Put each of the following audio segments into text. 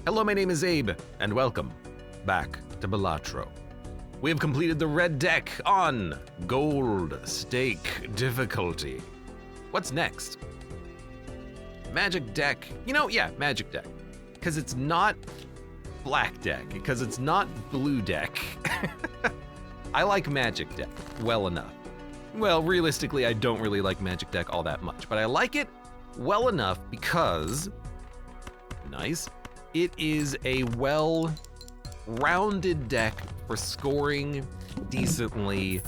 Hello, my name is Abe, and welcome back to Balatro. We have completed the red deck on gold stake difficulty. What's next? Magic deck. Magic deck. Because it's not black deck, because it's not blue deck. I like magic deck well enough. Well, realistically, I don't really like magic deck all that much, but I like it well enough because, nice, it is a well-rounded deck for scoring decently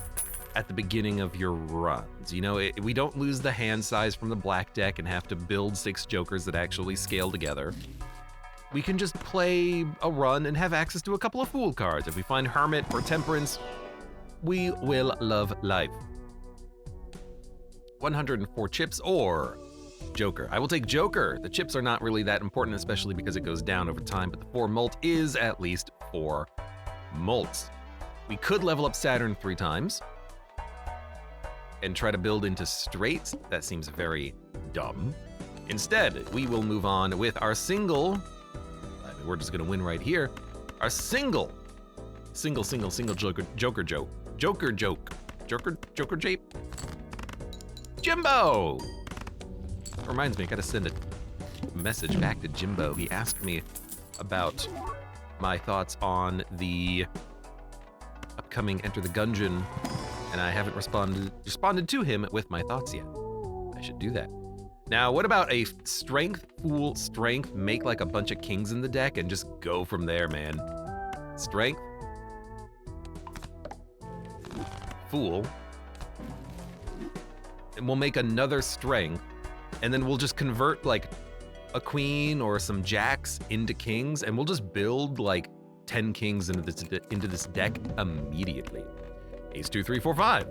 at the beginning of your runs. You know, we don't lose the hand size from the black deck and have to build 6 jokers that actually scale together. We can just play a run and have access to a couple of fool cards. If we find Hermit or Temperance, we will love life. 104 chips or Joker. I will take Joker. The chips are not really that important, especially because it goes down over time, but the 4 molt is at least 4 molts. We could level up Saturn 3 times and try to build into straights. That seems very dumb. Instead, we will move on with our single, we're just gonna win right here, our single Joker jape. Jimbo! Reminds me, I gotta send a message back to Jimbo. He asked me about my thoughts on the upcoming Enter the Gungeon, and I haven't responded to him with my thoughts yet. I should do that. Now, what about a strength, fool, strength, make like a bunch of kings in the deck and just go from there, man. Strength, fool, and we'll make another strength, and then we'll just convert like a queen or some jacks into kings, and we'll just build like 10 kings into this deck immediately. Ace 2, 3, 4, 5.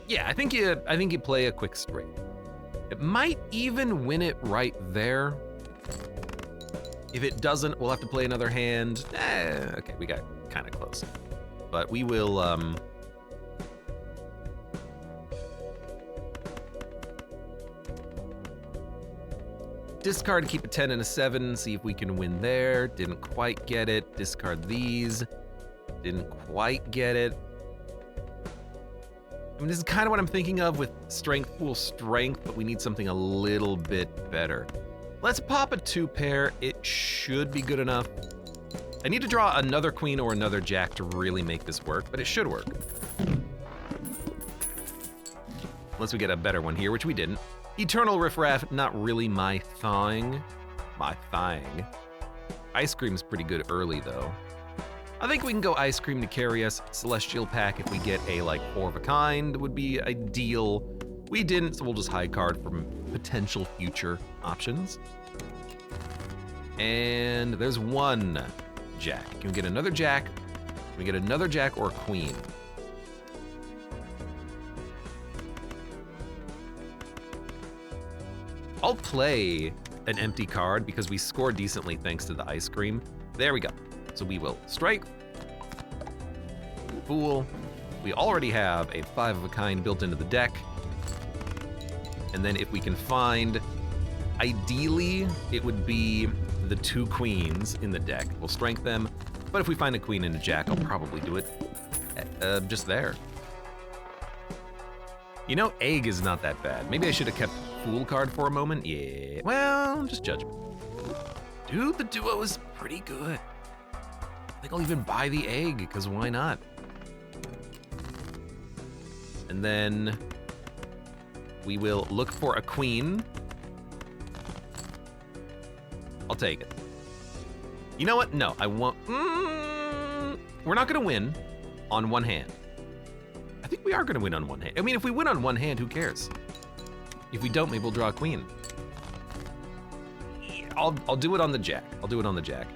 Yeah, I think you play a quick straight. It might even win it right there. If it doesn't, we'll have to play another hand. Okay, we got kind of close, but we will. Discard to keep a 10 and a 7, see if we can win there. Didn't quite get it. Discard these. Didn't quite get it. I mean, this is kind of what I'm thinking of with strength, fool, strength, but we need something a little bit better. Let's pop a 2 pair. It should be good enough. I need to draw another queen or another jack to really make this work, but it should work. Unless we get a better one here, which we didn't. Eternal Riffraff, not really my thing. Ice Cream's pretty good early, though. I think we can go Ice Cream to carry us. Celestial Pack, if we get a, 4 of a kind, would be ideal. We didn't, so we'll just high card from potential future options. And there's 1 jack. Can we get another jack? Can we get another jack or a queen? I'll play an empty card because we scored decently thanks to the ice cream. There we go. So we will strike, fool. We already have a 5 of a kind built into the deck. And then if we can find, ideally, it would be the 2 queens in the deck. We'll strength them, but if we find a queen and a jack, I'll probably do it just there. You know, egg is not that bad. Maybe I should have kept fool card for a moment. Yeah, well, just judgment. Dude, the duo is pretty good. I think I'll even buy the egg, because why not? And then we will look for a queen. I'll take it. You know what? No, I won't. We're not gonna win on one hand. I think we are gonna win on one hand. I mean, if we win on one hand, who cares? If we don't, maybe we'll draw a queen. I'll do it on the jack. I'll do it on the jack.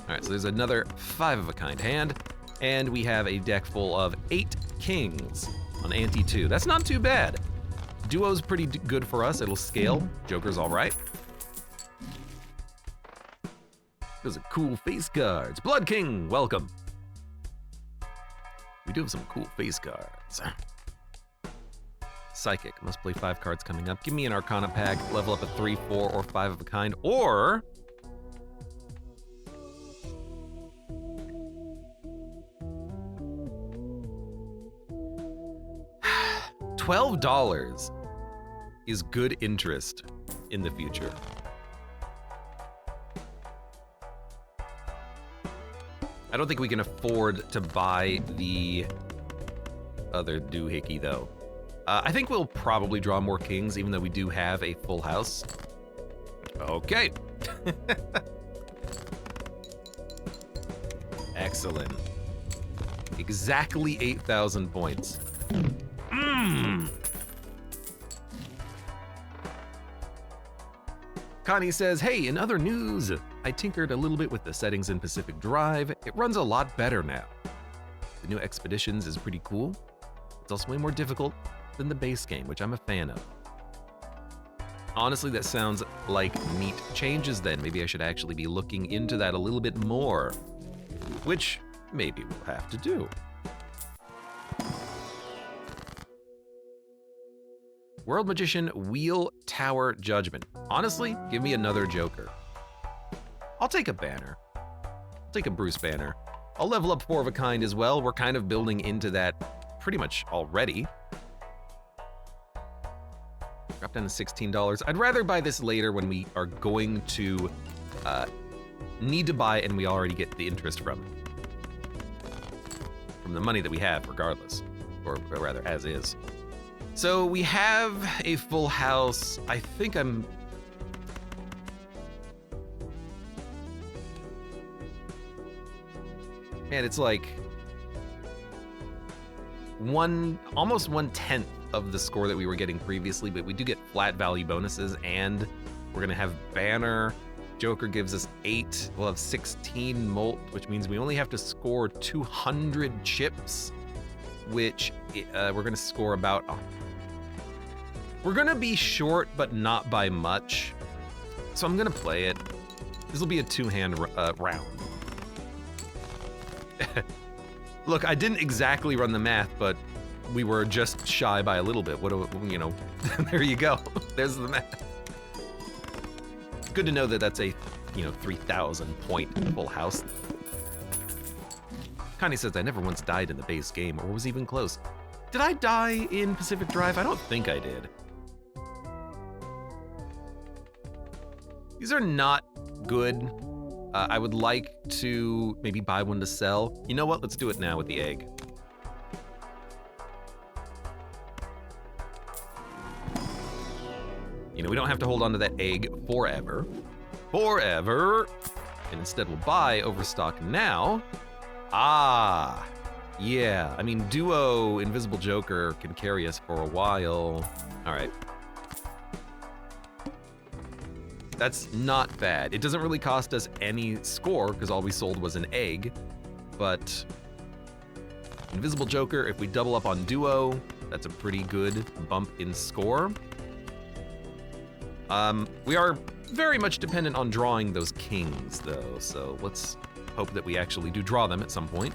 All right, so there's another 5 of a kind hand, and we have a deck full of 8 kings on ante 2. That's not too bad. Duo's pretty good for us. It'll scale. Joker's all right. Those are cool face cards. Blood King, welcome. We do have some cool face cards. Psychic. Must play 5 cards coming up. Give me an Arcana pack. Level up a 3, 4, or 5 of a kind. Or... $12 is good interest in the future. I don't think we can afford to buy the other doohickey, though. I think we'll probably draw more kings, even though we do have a full house. Okay. Excellent. Exactly 8,000 points. Connie says, hey, in other news, I tinkered a little bit with the settings in Pacific Drive. It runs a lot better now. The new Expeditions is pretty cool. It's also way more difficult than the base game, which I'm a fan of. Honestly, that sounds like neat changes then. Maybe I should actually be looking into that a little bit more, which maybe we'll have to do. World Magician Wheel Tower Judgment. Honestly, give me another Joker. I'll take a banner. I'll take a Bruce banner. I'll level up 4 of a kind as well. We're kind of building into that pretty much already. Drop down to $16. I'd rather buy this later when we are going to need to buy and we already get the interest from it. From the money that we have, regardless. Or rather, as is. So we have a full house. I think I'm... Man, it's like almost 1/10 of the score that we were getting previously, but we do get flat value bonuses, and we're gonna have banner. Joker gives us 8. We'll have 16 molt, which means we only have to score 200 chips, which we're gonna score about... We're gonna be short, but not by much. So I'm gonna play it. This will be a 2-hand round. Look, I didn't exactly run the math, but we were just shy by a little bit. What do you know? There you go. There's the math. Good to know that that's a 3,000 point full house. Connie says I never once died in the base game, or was even close. Did I die in Pacific Drive? I don't think I did. These are not good. I would like to maybe buy one to sell. You know what? Let's do it now with the egg. We don't have to hold on to that egg forever. Forever! And instead we'll buy Overstock now. Ah! Yeah, I mean, Duo Invisible Joker can carry us for a while. All right. That's not bad. It doesn't really cost us any score because all we sold was an egg, but Invisible Joker, if we double up on Duo, that's a pretty good bump in score. We are very much dependent on drawing those kings though, so let's hope that we actually do draw them at some point.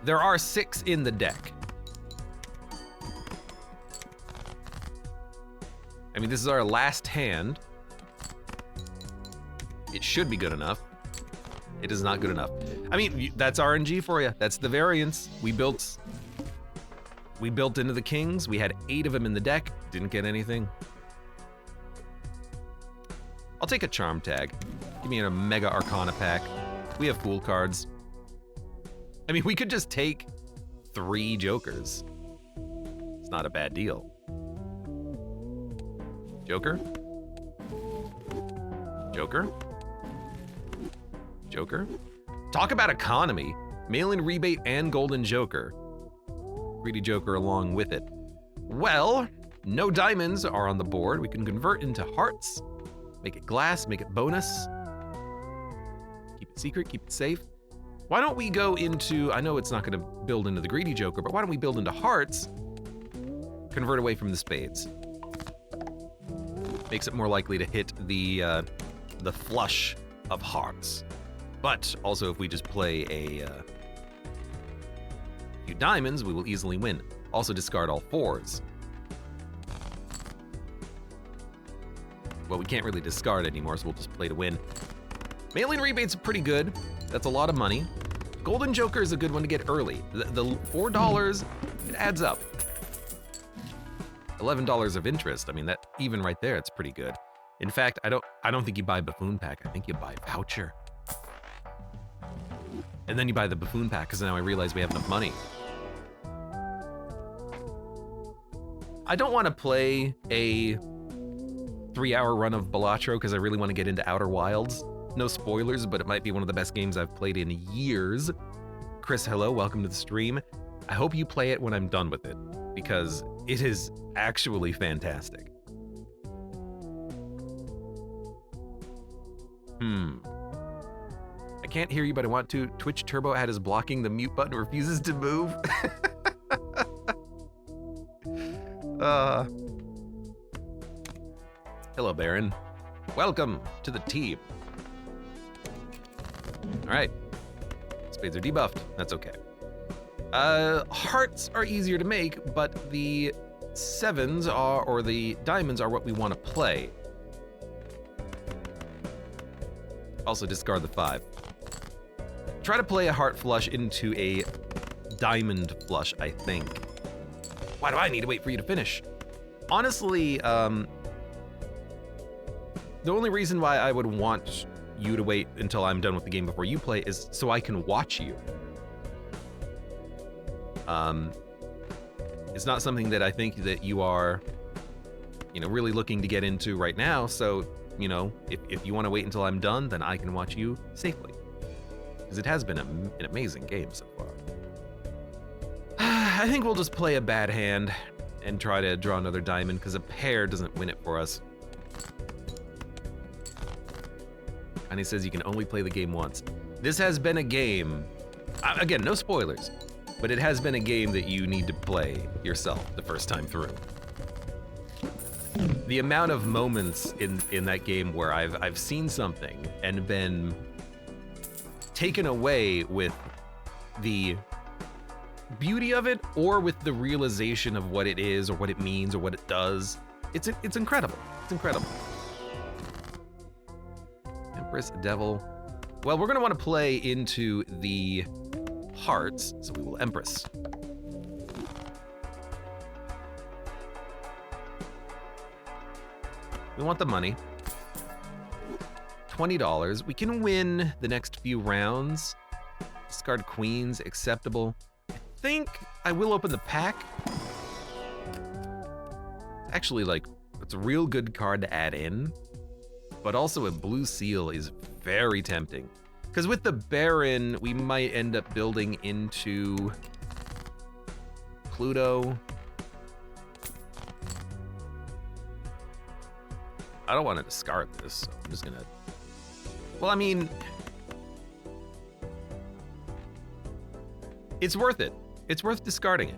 There are 6 in the deck. I mean, this is our last hand. It should be good enough. It is not good enough. I mean, that's RNG for you. That's the variance. We built into the kings. We had 8 of them in the deck. Didn't get anything. I'll take a charm tag. Give me a Mega Arcana pack. We have Fool cards. I mean, we could just take 3 Jokers. It's not a bad deal. Joker? Joker? Joker? Talk about economy. Mail-in rebate and golden Joker. Greedy Joker along with it. Well, no diamonds are on the board. We can convert into hearts, make it glass, make it bonus. Keep it secret, keep it safe. Why don't we go into, I know it's not gonna build into the Greedy Joker, but why don't we build into hearts, convert away from the spades. Makes it more likely to hit the flush of hearts. But also if we just play a few diamonds, we will easily win. Also discard all 4s. Well, we can't really discard anymore, so we'll just play to win. Mail-in rebates are pretty good. That's a lot of money. Golden Joker is a good one to get early. The $4, it adds up. $11 of interest. I mean, that even right there, it's pretty good. In fact, I don't think you buy Buffoon Pack. I think you buy Voucher. And then you buy the Buffoon Pack, because now I realize we have enough money. I don't want to play a 3-hour run of Balatro, because I really want to get into Outer Wilds. No spoilers, but it might be one of the best games I've played in years. Chris, hello, welcome to the stream. I hope you play it when I'm done with it, because it is actually fantastic. I can't hear you, but I want to. Twitch Turbo Ad is blocking the mute button, refuses to move. Hello, Baron. Welcome to the team. All right. Spades are debuffed. That's okay. Hearts are easier to make, but the 7s are, or the diamonds are what we want to play. Also discard the 5. Try to play a heart flush into a diamond flush, I think. Why do I need to wait for you to finish? Honestly, the only reason why I would want you to wait until I'm done with the game before you play is so I can watch you. It's not something that I think that you are, really looking to get into right now. So, if you want to wait until I'm done, then I can watch you safely. Because it has been an amazing game so far. I think we'll just play a bad hand and try to draw another diamond, because a pair doesn't win it for us. And he says you can only play the game once. This has been a game, again, no spoilers, but it has been a game that you need to play yourself the first time through. The amount of moments in that game where I've seen something and been taken away with the beauty of it, or with the realization of what it is, or what it means, or what it does. It's incredible. It's incredible. Empress, Devil. Well, we're gonna want to play into the hearts, so we will Empress. We want the money. $20. We can win the next few rounds. Discard queens, acceptable. I think I will open the pack. Actually, it's a real good card to add in. But also a blue seal is very tempting. Because with the Baron, we might end up building into Pluto. I don't want to discard this, so I'm just gonna... Well, I mean... It's worth it. It's worth discarding it.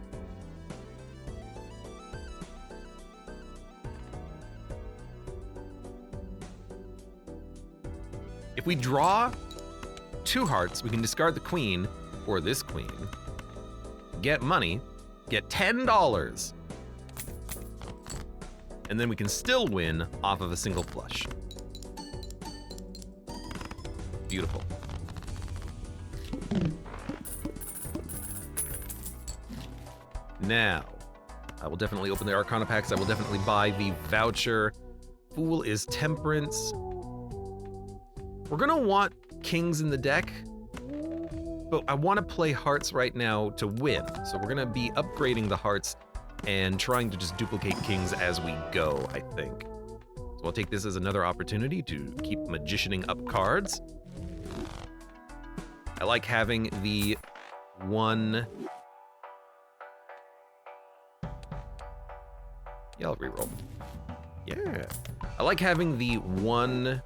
If we draw 2 hearts, we can discard the queen, or this queen, get money, get $10, and then we can still win off of a single flush. Beautiful. Now, I will definitely open the Arcana packs. I will definitely buy the voucher. Fool is Temperance. We're gonna want kings in the deck, but I want to play hearts right now to win. So we're gonna be upgrading the hearts and trying to just duplicate kings as we go, I think. So I'll take this as another opportunity to keep magicianing up cards. I like having the one... Yeah, I'll reroll. Yeah. I like having the one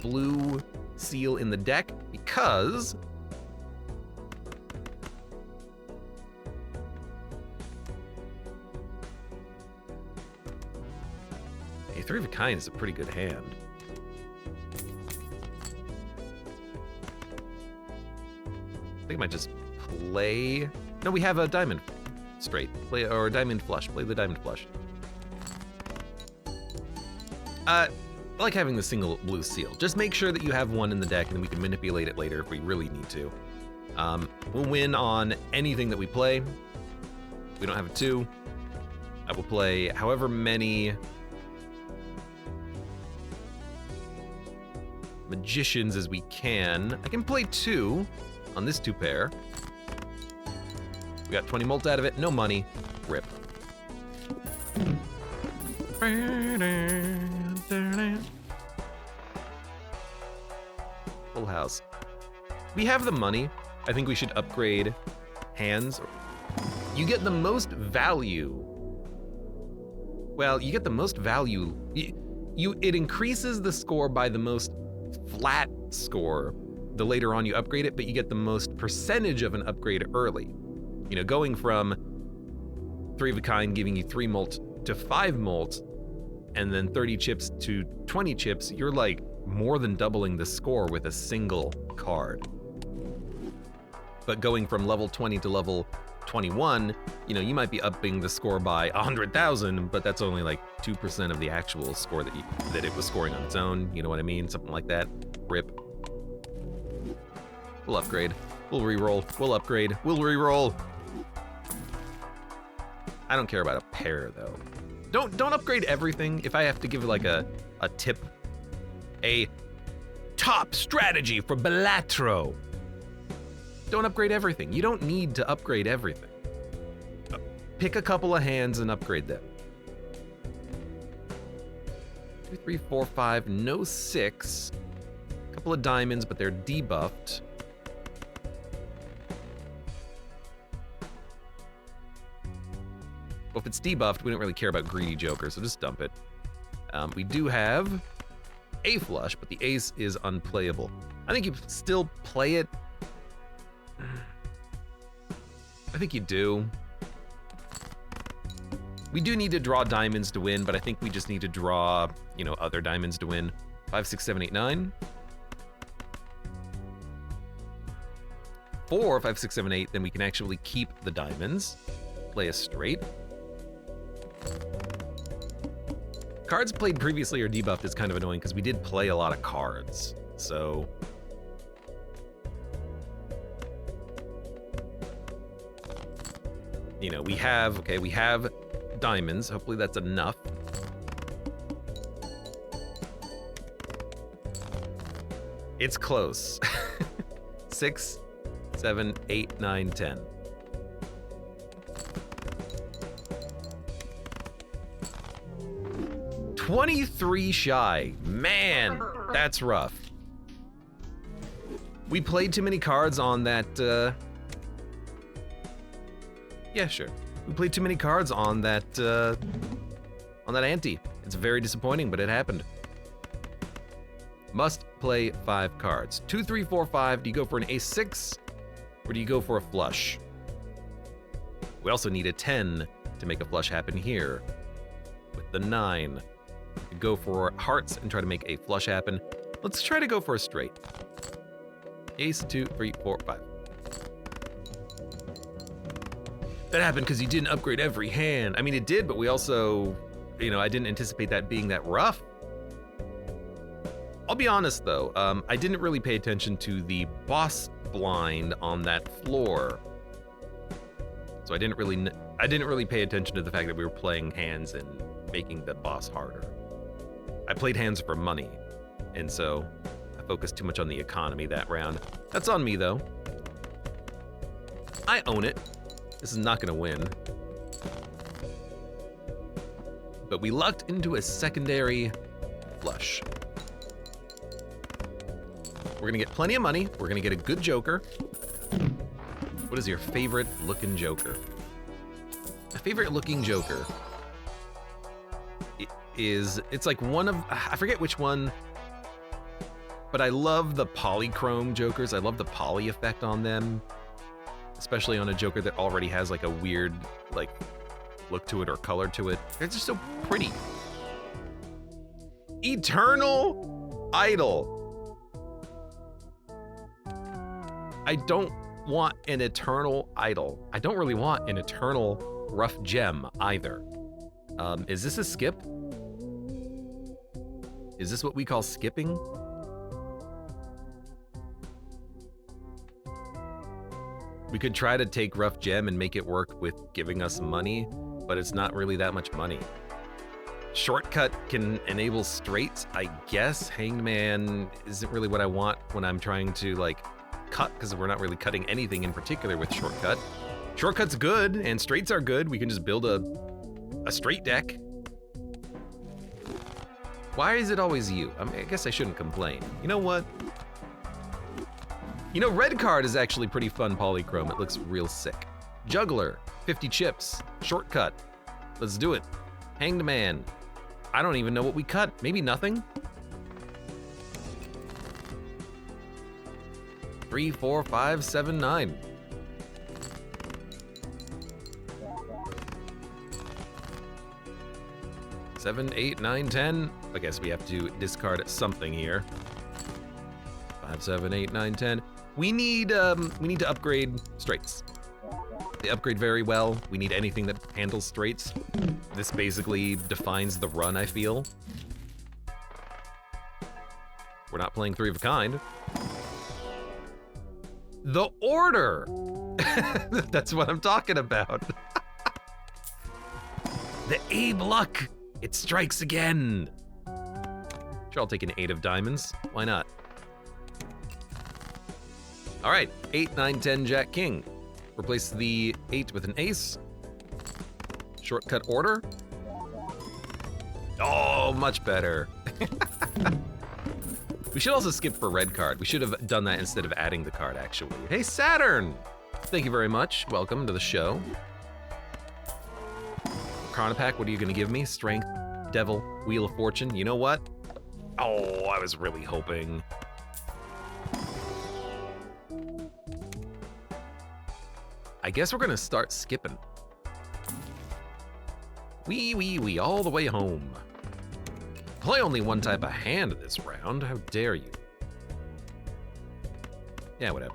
blue seal in the deck because a 3 of a kind is a pretty good hand. I think I might just play... No, we have a diamond straight. Play, or a diamond flush. Play the diamond flush. I like having the single blue seal. Just make sure that you have one in the deck, and then we can manipulate it later if we really need to. We'll win on anything that we play. We don't have a 2. I will play however many magicians as we can. I can play 2 on this 2 pair. We got 20 mult out of it, no money. Rip. Full house. We have the money. I think we should upgrade hands. You get the most value. Well, you get the most value. It increases the score by the most flat score the later on you upgrade it, but you get the most percentage of an upgrade early. You know, going from 3 of a kind giving you 3 mult to 5 mult, and then 30 chips to 20 chips, you're like more than doubling the score with a single card. But going from level 20 to level 21, you know, you might be upping the score by 100,000, but that's only like 2% of the actual score that it was scoring on its own. You know what I mean? Something like that. Rip. We'll upgrade. We'll reroll. We'll upgrade. We'll reroll. I don't care about a pair though. Don't upgrade everything. If I have to give like a tip, a top strategy for Balatro. Don't upgrade everything. You don't need to upgrade everything. Pick a couple of hands and upgrade them. 2, 3, 4, 5, no 6. A couple of diamonds, but they're debuffed. Well, if it's debuffed, we don't really care about greedy joker, so just dump it. We do have a flush, but the ace is unplayable. I think you still play it. I think you do. We do need to draw diamonds to win, but I think we just need to draw, you know, other diamonds to win. 5, 6, 7, 8, 9. 4, 5, 6, 7, 8, then we can actually keep the diamonds. Play a straight. Cards played previously or debuffed is kind of annoying because we did play a lot of cards, so... You know, we have diamonds. Hopefully that's enough. It's close. 6, 7, 8, 9, 10. $23 shy. Man, that's rough. We played too many cards on that, yeah, sure. We played too many cards on that ante. It's very disappointing, but it happened. Must play 5 cards. 2, 3, 4, 5. Do you go for an ace 6, or do you go for a flush? We also need a 10 to make a flush happen here. With the 9, we could go for hearts and try to make a flush happen. Let's try to go for a straight. Ace, 2, 3, 4, 5. That happened because you didn't upgrade every hand. I mean, it did, but we also, you know, I didn't anticipate that being that rough. I'll be honest though, I didn't really pay attention to the boss blind on that floor. So I didn't really pay attention to the fact that we were playing hands and making the boss harder. I played hands for money, and so I focused too much on the economy that round. That's on me though. I own it. This is not gonna win. But we lucked into a secondary flush. We're gonna get plenty of money. We're gonna get a good joker. What is your favorite looking joker? My favorite looking joker it's like one of, I forget which one, but I love the polychrome jokers. I love the poly effect on them. Especially on a joker that already has like a weird like look to it or color to it. They're just so pretty. Eternal Idol. I don't want an eternal idol. I don't really want an eternal rough gem either. Is this a skip? Is this what we call skipping? We could try to take rough gem and make it work with giving us money, but it's not really that much money. Shortcut can enable straights, I guess. Hanged Man isn't really what I want when I'm trying to like cut, because we're not really cutting anything in particular with shortcut. Shortcut's good and straights are good. We can just build a straight deck. Why is it always you? I mean, I guess I shouldn't complain. You know what? You know, red card is actually pretty fun polychrome. It looks real sick. Juggler, 50 chips. Shortcut. Let's do it. Hanged Man. I don't even know what we cut. Maybe nothing? 3, 4, 5, 7, 9. Seven, 8, 9, 10. I guess we have to discard something here. 5, 7, 8, 9, 10. We need to upgrade straights. They upgrade very well. We need anything that handles straights. This basically defines the run, I feel. We're not playing 3 of a kind. The Order! That's what I'm talking about. The Abe luck! It strikes again! Sure, I'll take an 8 of diamonds. Why not? All right, 8, 9, 10, Jack, King. Replace the 8 with an ace. Shortcut order. Oh, much better. We should also skip for red card. We should have done that instead of adding the card, actually. Hey, Saturn! Thank you very much. Welcome to the show. Chronopack, what are you gonna give me? Strength, Devil, Wheel of Fortune. You know what? Oh, I was really hoping. I guess we're gonna start skipping. Wee, all the way home. Play only one type of hand this round. How dare you? Yeah, whatever.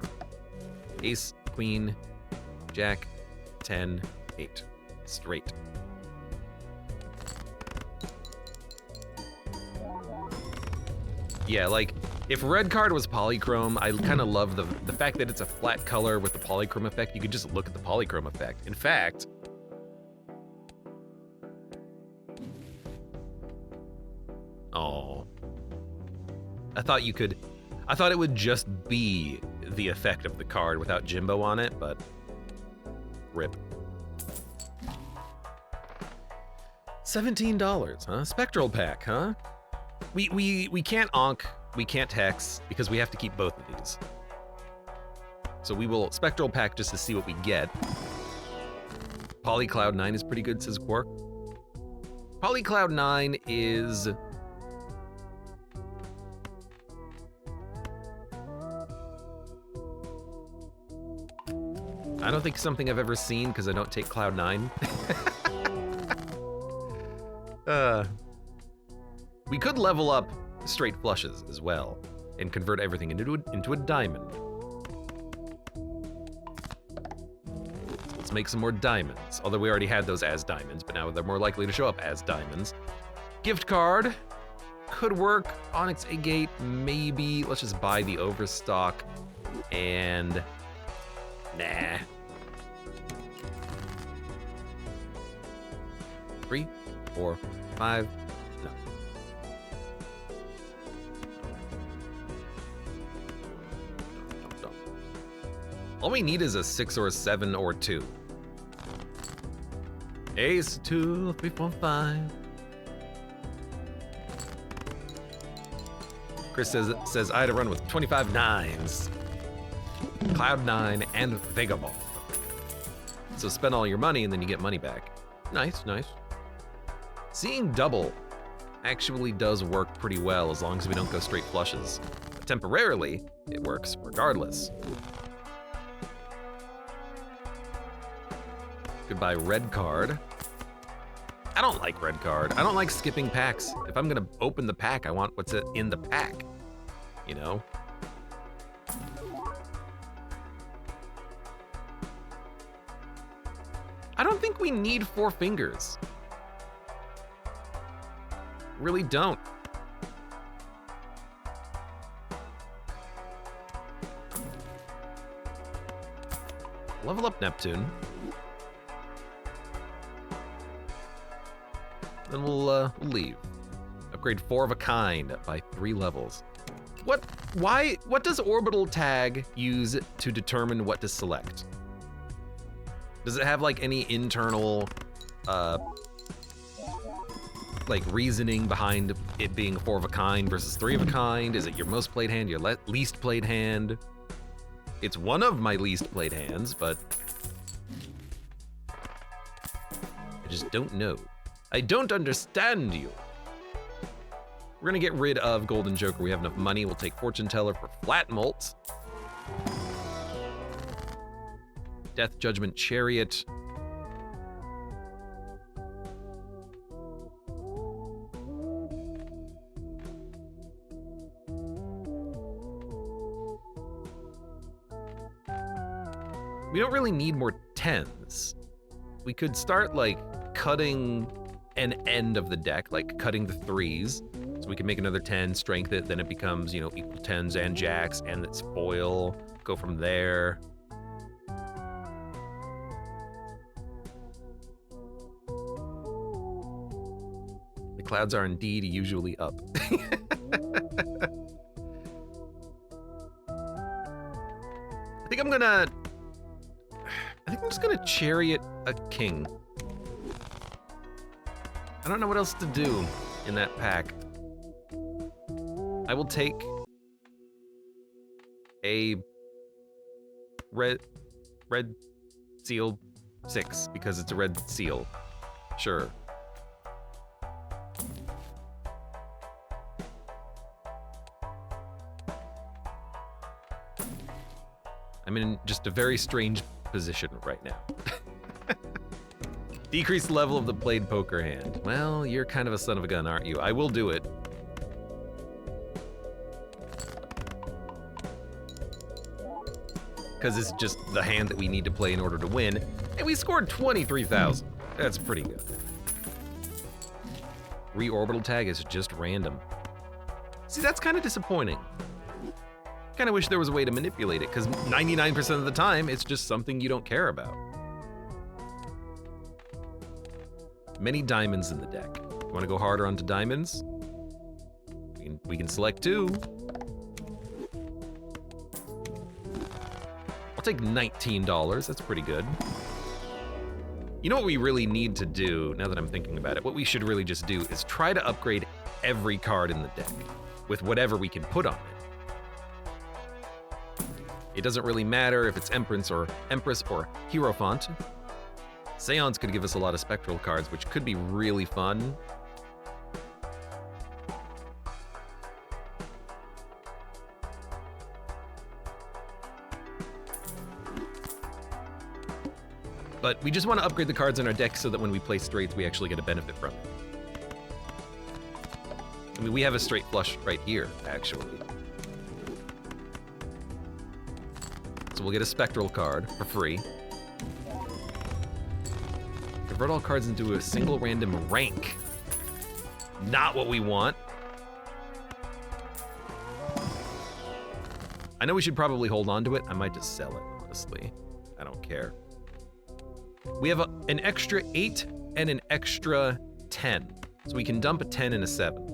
Ace, Queen, Jack, 10, 8. Straight. Yeah, like, if red card was polychrome, I kind of love the fact that it's a flat color with the polychrome effect. You could just look at the polychrome effect. In fact, oh, I thought it would just be the effect of the card without Jimbo on it, but rip. $17, huh? Spectral pack, huh? We can't onk, we can't hex, because we have to keep both of these. So we will Spectral pack just to see what we get. Polycloud 9 is pretty good, says Quark. Polycloud 9 is... I don't think something I've ever seen, because I don't take Cloud 9. We could level up straight flushes as well and convert everything into a diamond. Let's make some more diamonds, although we already had those as diamonds, but now they're more likely to show up as diamonds. Gift card could work. Onyx Agate, maybe. Let's just buy the overstock and nah. 3, 4, 5. No. All we need is a 6 or a 7 or 2. Ace, 2, 3, 4, 5. Chris says I had to run with 25 nines. Cloud 9 and Vagabond. So spend all your money and then you get money back. Nice, nice. Seeing double actually does work pretty well as long as we don't go straight flushes. But temporarily, it works regardless. Goodbye, red card. I don't like red card. I don't like skipping packs. If I'm gonna open the pack, I want what's in the pack, you know? think we need 4 fingers. Really don't. Level up Neptune. Then we'll leave. Upgrade 4 of a kind by 3 levels. What does orbital tag use to determine what to select? Does it have like any internal like reasoning behind it being 4 of a kind versus 3 of a kind? Is it your most played hand, your least played hand? It's one of my least played hands, but I just don't know. I don't understand you. We're gonna get rid of Golden Joker. We have enough money. We'll take Fortune Teller for Flat Molt. Death Judgment Chariot. We don't really need more 10s. We could start like cutting an end of the deck, like cutting the 3s. So we can make another 10, strength it, then it becomes, you know, equal 10s and jacks, and it's foil. Go from there. The clouds are indeed usually up. I think I'm just gonna chariot a king. I don't know what else to do in that pack. I will take a red seal 6 because it's a red seal. Sure. I'm in just a very strange position right now. Decrease the level of the played poker hand. Well, you're kind of a son of a gun, aren't you? I will do it. Because it's just the hand that we need to play in order to win. And we scored 23,000. That's pretty good. Reorbital tag is just random. See, that's kind of disappointing. Kind of wish there was a way to manipulate it, because 99% of the time, it's just something you don't care about. Many diamonds in the deck. You want to go harder onto diamonds? We can select 2. I'll take $19, that's pretty good. You know what we really need to do, now that I'm thinking about it, what we should really just do is try to upgrade every card in the deck with whatever we can put on it. It doesn't really matter if it's Empress or Hierophant. Seance could give us a lot of spectral cards, which could be really fun. But we just want to upgrade the cards in our deck so that when we play straights, we actually get a benefit from it. I mean, we have a straight flush right here, actually. So we'll get a spectral card for free. Convert all cards into a single random rank. Not what we want. I know we should probably hold on to it. I might just sell it, honestly. I don't care. We have an extra 8 and an extra 10. So we can dump a 10 and a 7.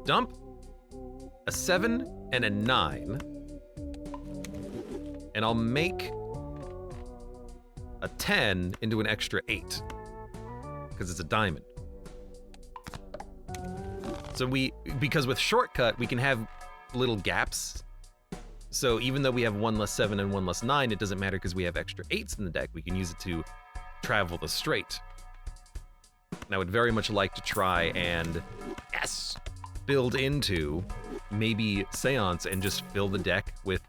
Dump a 7 and a 9. And I'll make a 10 into an extra 8. Because it's a diamond. So because with shortcut, we can have little gaps. So even though we have 1 less 7 and 1 less 9, it doesn't matter because we have extra 8s in the deck. We can use it to travel the straight. And I would very much like to try and, yes, build into maybe Seance and just fill the deck with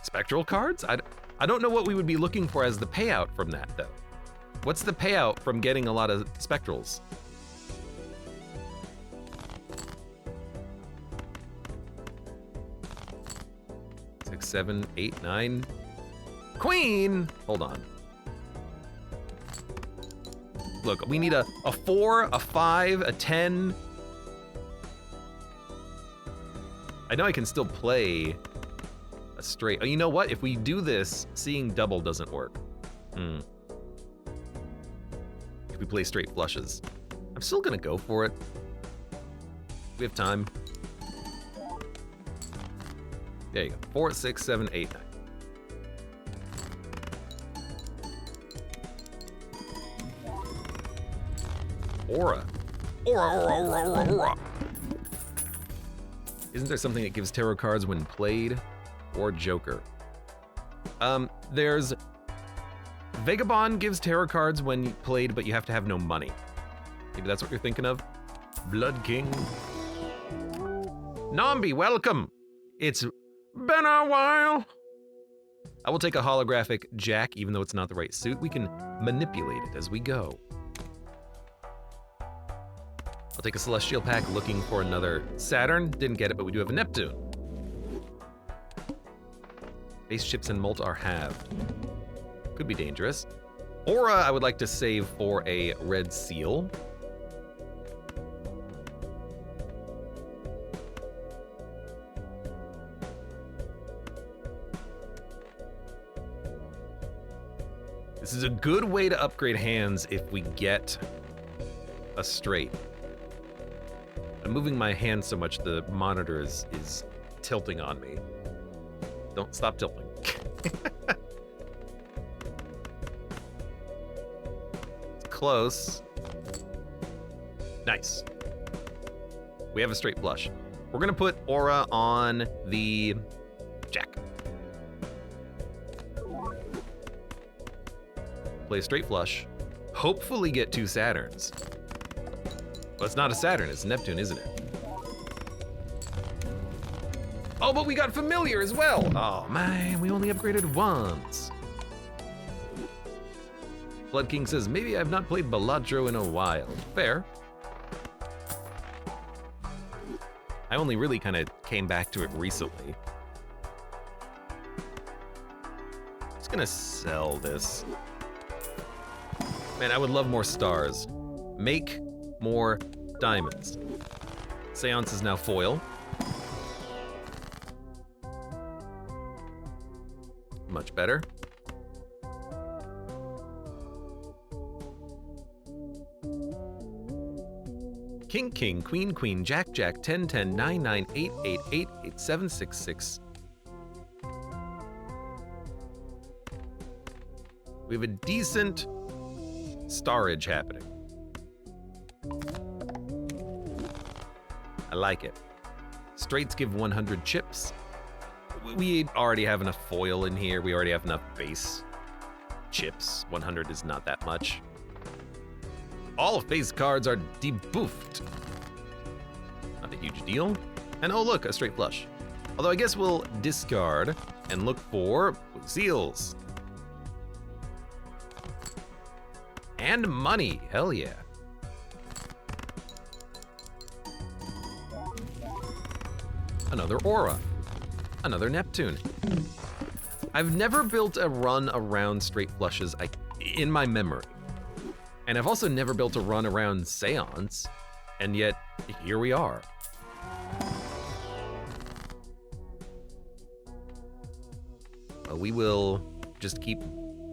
spectral cards? I don't know what we would be looking for as the payout from that, though. What's the payout from getting a lot of spectrals? 6, 7, 8, 9. Queen! Hold on. Look, we need a 4, a 5, a 10. I know I can still play a straight. Oh, you know what? If we do this, seeing double doesn't work. If we play straight flushes. I'm still gonna go for it. We have time. There you go. 4, 6, 7, 8, 9. Aura. Aura. Isn't there something that gives tarot cards when played? Or Joker? There's... Vagabond gives tarot cards when played, but you have to have no money. Maybe that's what you're thinking of? Blood King. Nambi, welcome! It's been a while. I will take a holographic jack, even though it's not the right suit. We can manipulate it as we go. I'll take a Celestial pack looking for another Saturn. Didn't get it, but we do have a Neptune. Base chips and molt are halved. Could be dangerous. Aura, I would like to save for a red seal. This is a good way to upgrade hands if we get a straight. I'm moving my hand so much the monitor is tilting on me. Don't stop tilting. It's close. Nice. We have a straight flush. We're gonna put Aura on the jack. Play a straight flush. Hopefully get 2 Saturns. Well, it's not a Saturn, it's Neptune, isn't it? Oh, but we got familiar as well. Oh man, we only upgraded once. Blood King says, maybe I've not played Balatro in a while. Fair. I only really kind of came back to it recently. Just gonna sell this. Man, I would love more stars. Make more diamonds. Seance is now foil. Much better. King, king, queen, queen, jack, jack, 10, 10, 9, 9, 8, 8, 8, 8, 7, 6, 6. We have a decent starage happening. I like it. Straights give 100 chips. We already have enough foil in here. We already have enough base chips. 100 is not that much. All face cards are debuffed. Not a huge deal. And oh look, a straight flush. Although I guess we'll discard and look for seals. And money, hell yeah. Another Aura. Another Neptune. I've never built a run around straight flushes in my memory. And I've also never built a run around Seance, and yet here we are. Well, we will just keep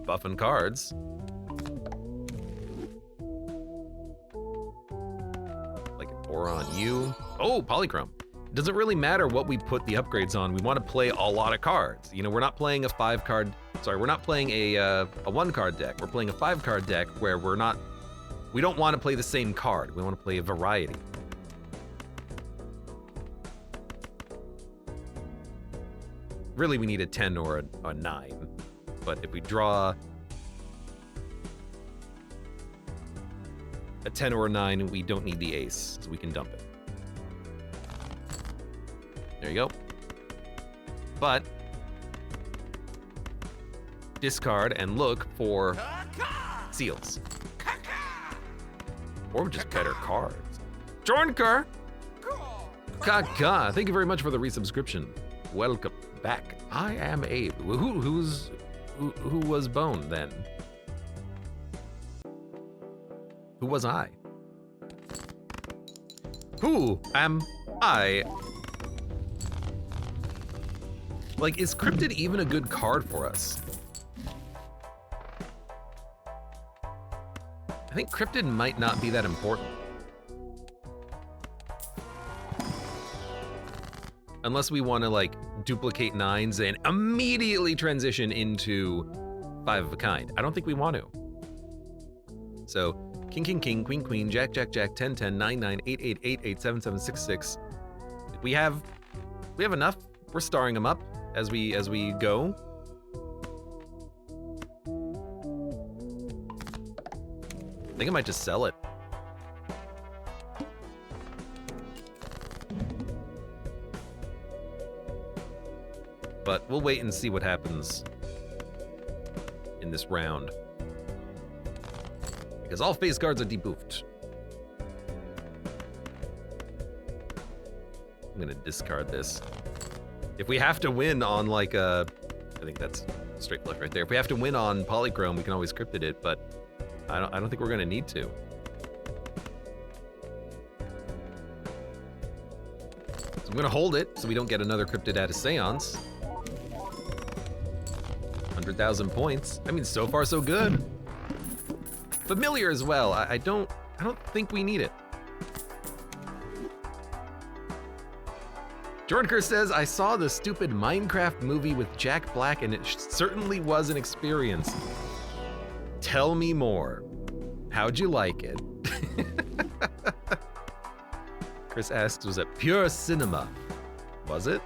buffing cards. Like an Aura on you. Oh, Polychrome. It doesn't really matter what we put the upgrades on. We want to play a lot of cards. You know, we're not playing a 5-card, sorry, we're not playing a 1-card deck. We're playing a 5-card deck where we don't want to play the same card. We want to play a variety. Really, we need a 10 or a 9. But if we draw a 10 or a 9, we don't need the ace, so we can dump it. There you go. But discard and look for seals. Or just better cards. Jornker! Kaka, thank you very much for the resubscription. Welcome back. I am Abe. Who was Bone then? Who was I? Who am I? Like, is Cryptid even a good card for us? I think Cryptid might not be that important. Unless we want to, like, duplicate 9s and immediately transition into 5 of a kind. I don't think we want to. So, king, king, king, queen, queen, jack, jack, jack, 10, 10, 9, 9, 8, 8, 8, 8, 7, 7, 6, 6. We have enough. We're starring them up as we go. I think I might just sell it. But we'll wait and see what happens in this round. Because all face cards are debuffed. I'm gonna discard this. If we have to win on like a, I think that's straight flush right there. If we have to win on Polychrome, we can always Cryptid it, but I don't think we're gonna need to. So I'm gonna hold it so we don't get another Cryptid at a Seance. 100,000 points. I mean, so far so good. Familiar as well. I don't think we need it. Jordan Kerr says, I saw the stupid Minecraft movie with Jack Black and it certainly was an experience. Tell me more. How'd you like it? Chris asks, was it pure cinema? Was it?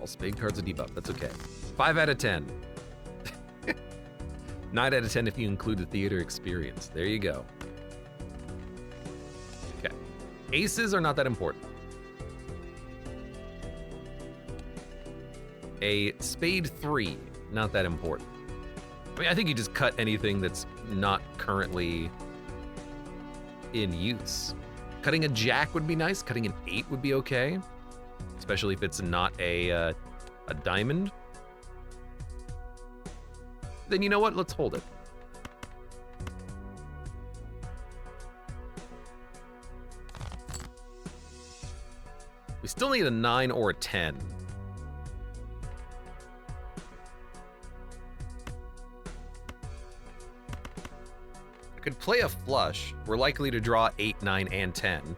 Spade cards are debuff, that's okay. 5 out of 10. 9 out of 10 if you include the theater experience. There you go. Okay. Aces are not that important. A spade 3, not that important. I mean, I think you just cut anything that's not currently in use. Cutting a jack would be nice. Cutting an 8 would be okay. Especially if it's not a diamond. Then you know what? Let's hold it. We still need a 9 or a 10. I could play a flush. We're likely to draw 8, 9, and 10.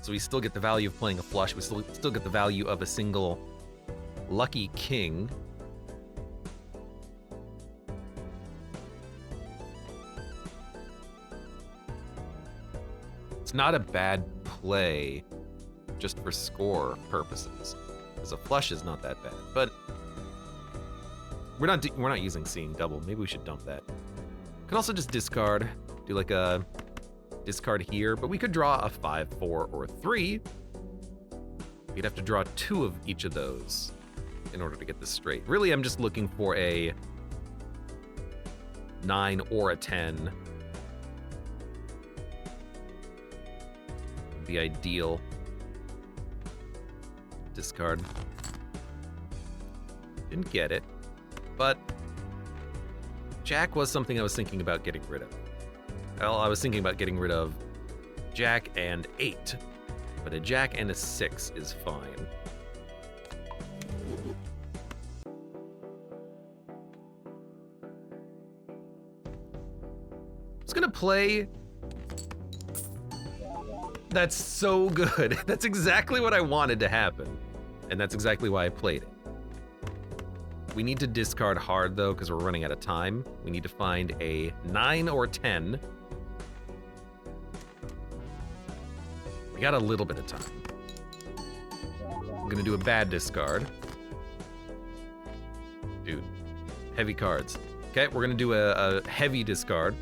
So we still get the value of playing a flush. We still get the value of a single lucky king. It's not a bad play just for score purposes, because a flush is not that bad. But we're not using seeing double. Maybe we should dump that. Could also just discard, do like a discard here, but we could draw a 5, 4, or 3. We'd have to draw 2 of each of those in order to get this straight. Really, I'm just looking for a 9 or a 10. The ideal. Discard. Didn't get it, but Jack was something I was thinking about getting rid of. Well, I was thinking about getting rid of Jack and 8, but a Jack and a 6 is fine. I was gonna play... That's so good. That's exactly what I wanted to happen, and that's exactly why I played it. We need to discard hard, though, because we're running out of time. We need to find a 9 or 10. We got a little bit of time. I'm gonna do a bad discard. Dude, heavy cards. Okay, we're gonna do a heavy discard.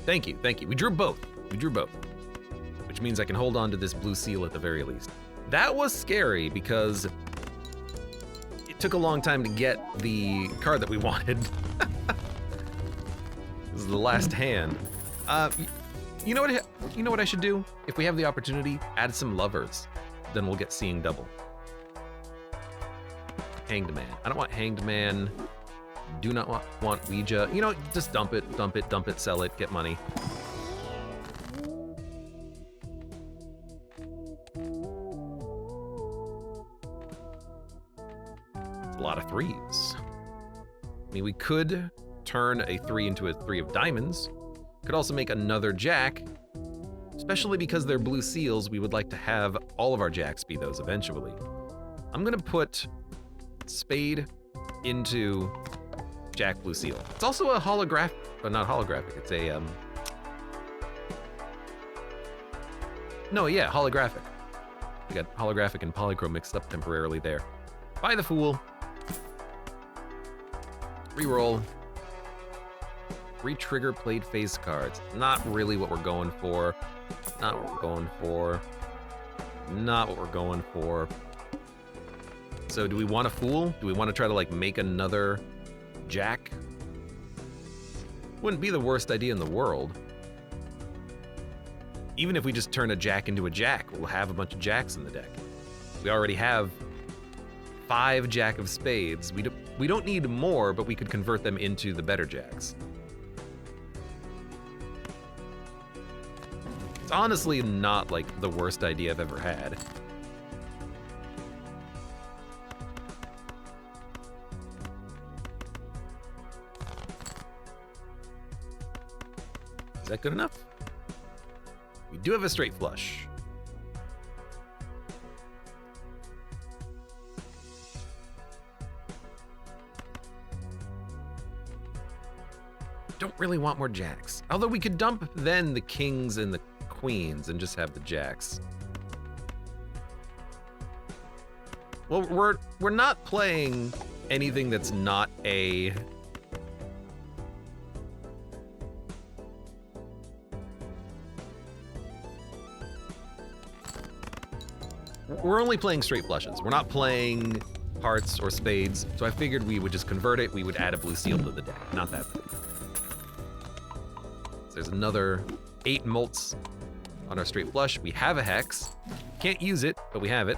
Thank you, thank you. We drew both. We drew both. means I can hold on to this blue seal at the very least. That was scary because it took a long time to get the card that we wanted. This is the last hand. You know what I should do? If we have the opportunity, add some lovers. Then we'll get seeing double. Hanged Man. I don't want Hanged Man. Do not want Ouija. You know, just dump it, sell it, get money. It's a lot of threes. I mean, we could turn a 3 into a 3 of diamonds. Could also make another jack, especially because they're blue seals. We would like to have all of our jacks be those eventually. I'm gonna put spade into jack blue seal. It's also a holographic, but not holographic. It's a no, yeah, holographic. We got holographic and polychrome mixed up temporarily there. Buy the Fool. Reroll. Re-trigger played face cards. Not really what we're going for. Not what we're going for. Not what we're going for. So do we want a Fool? Do we want to try to like make another jack? Wouldn't be the worst idea in the world. Even if we just turn a jack into a jack, we'll have a bunch of jacks in the deck. We already have 5 jack of spades. We don't need more, but we could convert them into the better jacks. It's honestly not like the worst idea I've ever had. Is that good enough? We do have a straight flush. Don't really want more jacks. Although we could dump then the kings and the queens and just have the jacks. Well, we're not playing anything that's not a... We're only playing straight flushes. We're not playing hearts or spades, so I figured we would just convert it. We would add a blue seal to the deck. Not that big. So there's another 8 molts on our straight flush. We have a hex. Can't use it, but we have it.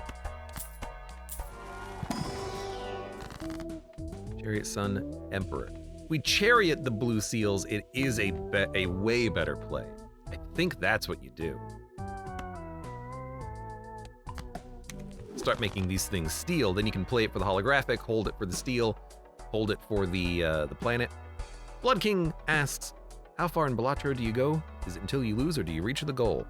Chariot Sun Emperor. We chariot the blue seals. It is a way better play. I think that's what you do. Start making these things steel, then you can play it for the holographic, hold it for the steel, hold it for the planet. Blood King asks, how far in Balatro do you go? Is it until you lose or do you reach the goal?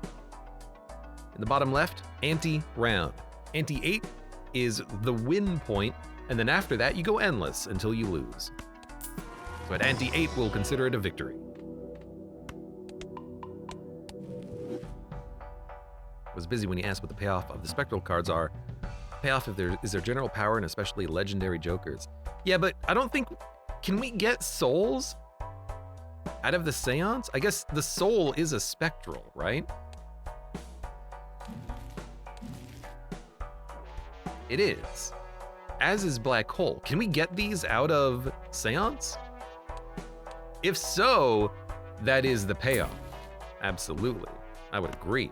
In the bottom left, ante-round. Ante 8 is the win point, and then after that you go endless until you lose. So at ante 8 we'll consider it a victory. I was busy when you asked what the payoff of the spectral cards are. Payoff if there is their general power and especially legendary jokers. Yeah, but I don't think, can we get souls out of the seance? I guess the soul is a spectral, right? It is. As is black hole. Can we get these out of seance? If so, that is the payoff. Absolutely. I would agree.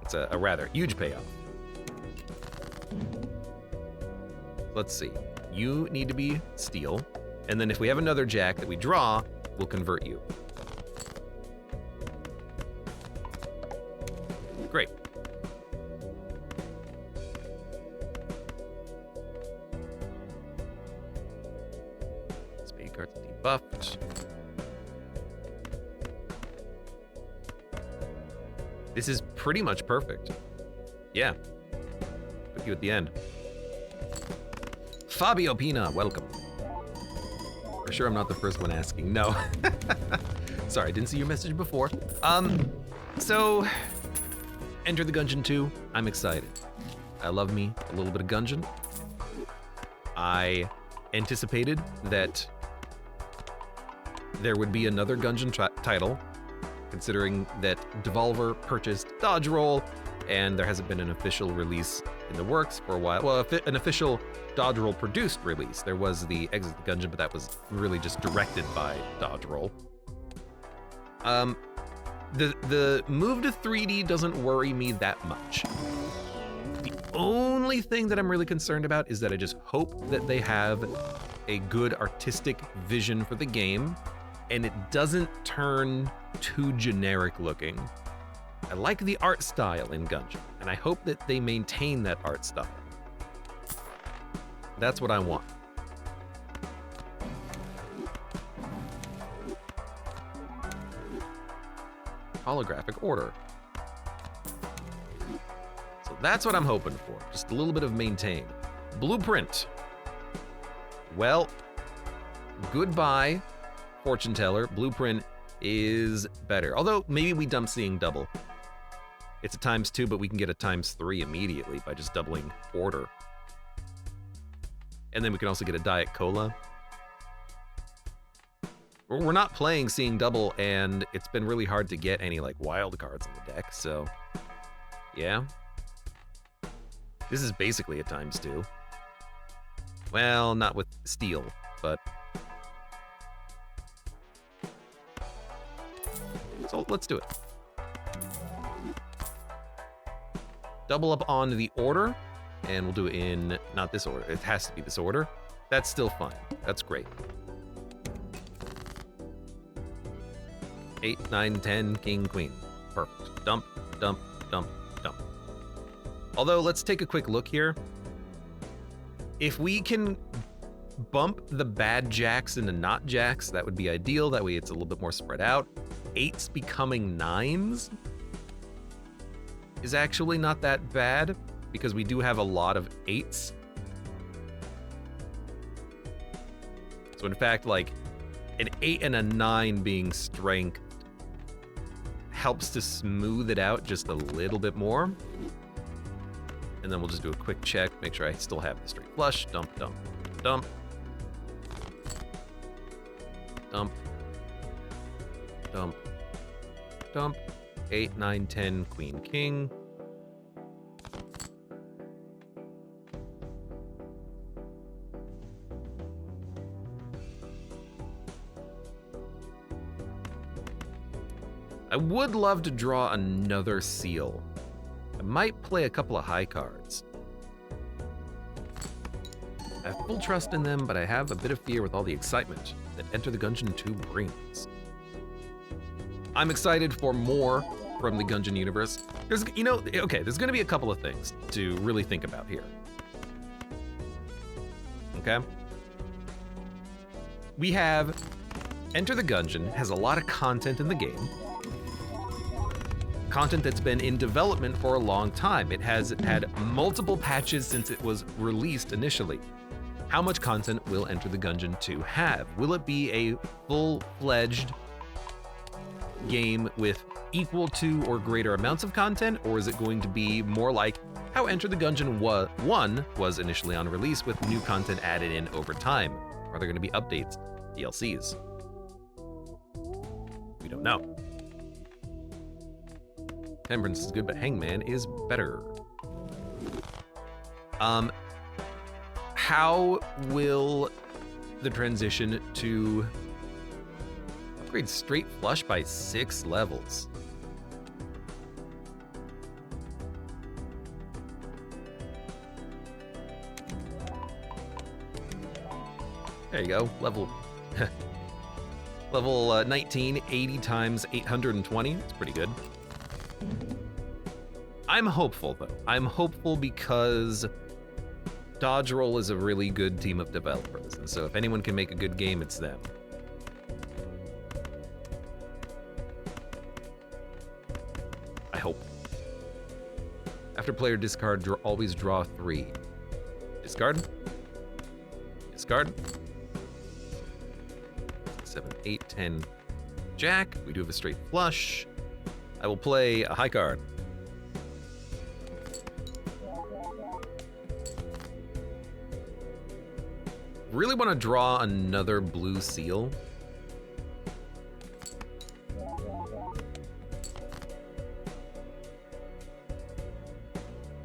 It's a rather huge payoff. Let's see. You need to be steel, and then if we have another jack that we draw, we'll convert you. Great. Spade cards debuffed. This is pretty much perfect. Yeah. Put you at the end. Fabio Pina, welcome. For sure I'm not the first one asking. No. Sorry, I didn't see your message before. So, Enter the Gungeon 2. I'm excited. I love me a little bit of Gungeon. I anticipated that there would be another Gungeon title, considering that Devolver purchased Dodge Roll, and there hasn't been an official release in the works for a while. Well, an official Dodge Roll produced release. There was the Exit the Gungeon, but that was really just directed by Dodge Roll. The move to 3D doesn't worry me that much. The only thing that I'm really concerned about is that I just hope that they have a good artistic vision for the game, and it doesn't turn too generic looking. I like the art style in Gungeon, and I hope that they maintain that art style. That's what I want. Holographic order. So that's what I'm hoping for. Just a little bit of maintain. Blueprint. Well, goodbye, fortune teller. Blueprint is better. Although maybe we dump Seeing Double. It's a ×2, but we can get a ×3 immediately by just doubling order. And then we can also get a Diet Cola. We're not playing Seeing Double, and it's been really hard to get any like wild cards in the deck, so yeah. This is basically a ×2. Well, not with steel, but so let's do it. Double up on the order, and we'll do it in not this order. It has to be this order. That's still fine. That's great. 8, 9, 10, king, queen. Perfect. Dump, dump, dump, dump. Although, let's take a quick look here. If we can bump the bad jacks into not jacks, that would be ideal. That way it's a little bit more spread out. 8s becoming 9s is actually not that bad, because we do have a lot of 8s. So in fact, like, an 8 and a 9 being strength helps to smooth it out just a little bit more. And then we'll just do a quick check, make sure I still have the straight flush. Dump, dump, dump. Dump. Dump. Dump. 8, 9, 10, queen, king. I would love to draw another seal. I might play a couple of high cards. I have full trust in them, but I have a bit of fear with all the excitement that Enter the Gungeon 2 brings. I'm excited for more from the Gungeon universe. There's gonna be a couple of things to really think about here. Okay? We have Enter the Gungeon has a lot of content in the game. Content that's been in development for a long time. It has had multiple patches since it was released initially. How much content will Enter the Gungeon 2 have? Will it be a full-fledged game with equal to or greater amounts of content, or is it going to be more like how Enter the Gungeon 1 was initially on release, with new content added in over time? Are there going to be updates, DLCs? We don't know. Temperance is good, but Hangman is better. How will the transition to upgrade straight flush by 6 levels? There you go, level 19, 80 times 820. It's pretty good. I'm hopeful, though. I'm hopeful because Dodge Roll is a really good team of developers, and so if anyone can make a good game, it's them. I hope. After player discard, always draw 3. Discard. Discard. 7, 8, 10, jack. We do have a straight flush. I will play a high card. Really want to draw another blue seal.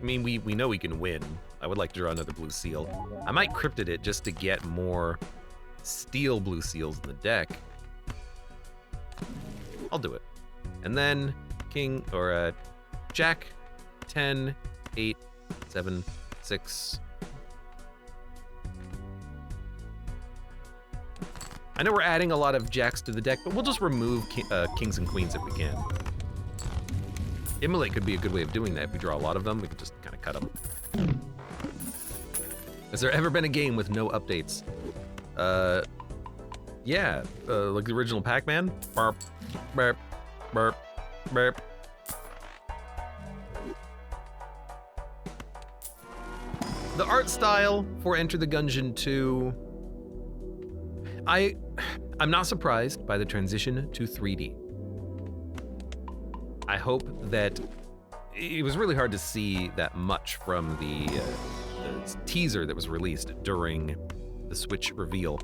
mean, we know we can win. I would like to draw another blue seal. I might cryptid it just to get more steel blue seals in the deck. I'll do it. And then king, or jack, 10, 8, 7, 6. I know we're adding a lot of jacks to the deck, but we'll just remove kings and queens if we can. Immolate could be a good way of doing that. If we draw a lot of them, we can just kind of cut them. Has there ever been a game with no updates? Yeah, like the original Pac-Man. Burp, burp, burp, burp. The art style for Enter the Gungeon 2, I'm not surprised by the transition to 3D. I hope that it was really hard to see that much from the teaser that was released during the Switch reveal.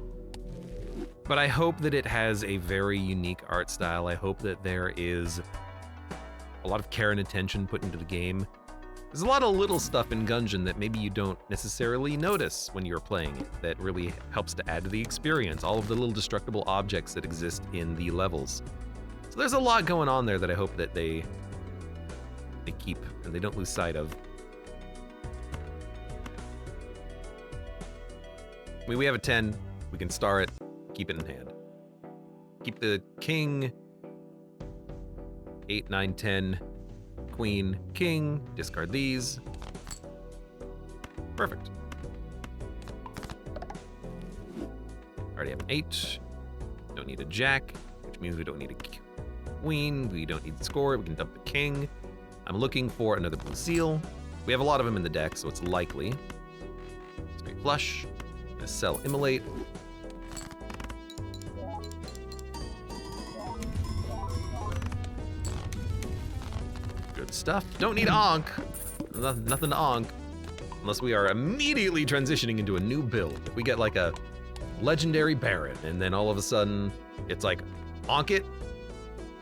But I hope that it has a very unique art style. I hope that there is a lot of care and attention put into the game. There's a lot of little stuff in Gungeon that maybe you don't necessarily notice when you're playing it that really helps to add to the experience. All of the little destructible objects that exist in the levels. So there's a lot going on there that I hope that they keep and they don't lose sight of. I mean, we have a 10. We can star it, keep it in hand. Keep the king, 8, 9, 10. Queen, king, discard these. Perfect. Already have an 8. Don't need a jack, which means we don't need a queen. We don't need the score. We can dump the king. I'm looking for another blue seal. We have a lot of them in the deck, so it's likely. Straight flush. I'm gonna sell Immolate. Stuff. Don't need Ankh. Nothing to Ankh. Unless we are immediately transitioning into a new build. If we get like a legendary Baron, and then all of a sudden it's like Ankh it,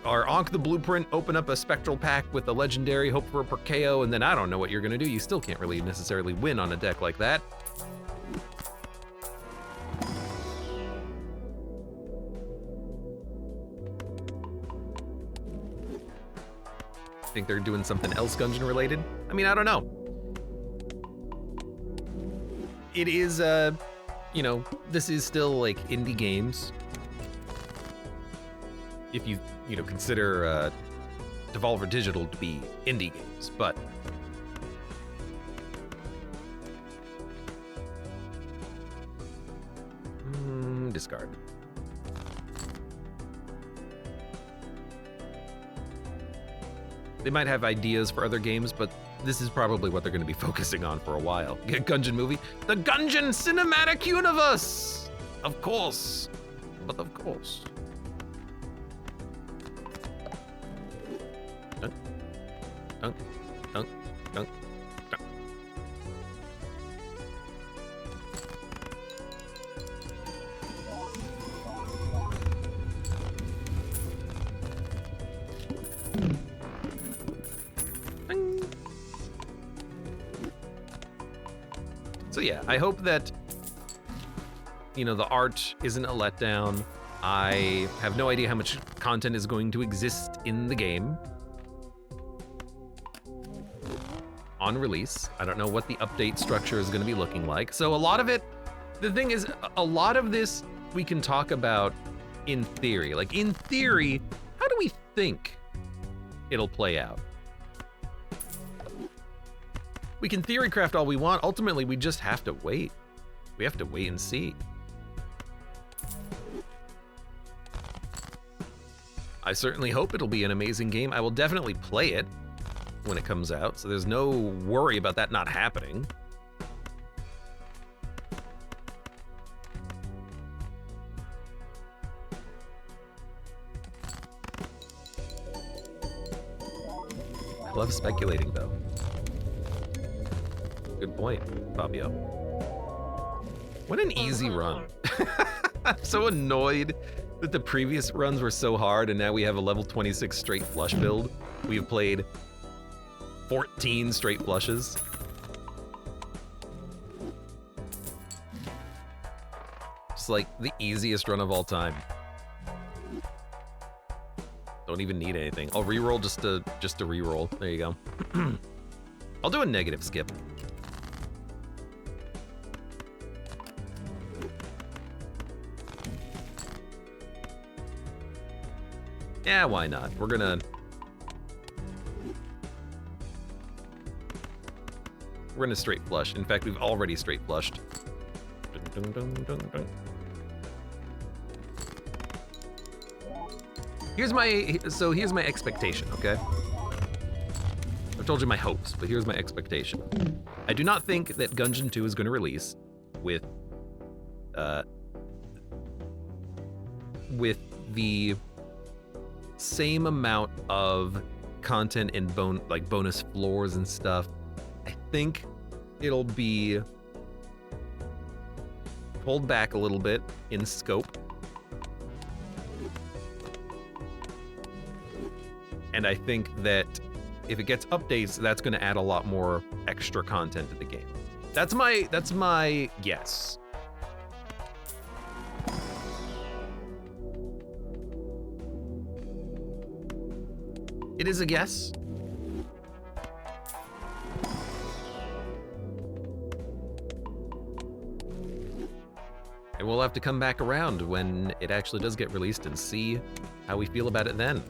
or Ankh the blueprint, open up a spectral pack with a legendary, hope for a Perkeo, and then I don't know what you're gonna do. You still can't really necessarily win on a deck like that. Think they're doing something else Gungeon related? I mean, I don't know. It is, you know, this is still like indie games. If you know, consider Devolver Digital to be indie games, but discard. They might have ideas for other games, but this is probably what they're going to be focusing on for a while. Get a Gungeon movie? The Gungeon Cinematic Universe! Of course. But of course. Dunk, dunk, dunk, dunk, dunk. So yeah, I hope that, you know, the art isn't a letdown. I have no idea how much content is going to exist in the game on release. I don't know what the update structure is going to be looking like. So a lot of it, the thing is, a lot of this we can talk about in theory. Like in theory, how do we think it'll play out? We can theory craft all we want. Ultimately, we just have to wait. We have to wait and see. I certainly hope it'll be an amazing game. I will definitely play it when it comes out, so there's no worry about that not happening. I love speculating, though. Good point, Fabio. What an easy run. I'm so annoyed that the previous runs were so hard and now we have a level 26 straight flush build. We have played 14 straight flushes. It's like the easiest run of all time. Don't even need anything. I'll reroll just to reroll. There you go. I'll do a negative skip. Yeah, why not? We're gonna straight flush. In fact, we've already straight flushed. Dun, dun, dun, dun, dun. Here's my expectation, okay? I've told you my hopes, but here's my expectation. I do not think that Gungeon 2 is going to release with the same amount of content and bonus floors and stuff. I think it'll be pulled back a little bit in scope. And I think that if it gets updates, that's going to add a lot more extra content to the game. That's my guess. It is a guess. And we'll have to come back around when it actually does get released and see how we feel about it then.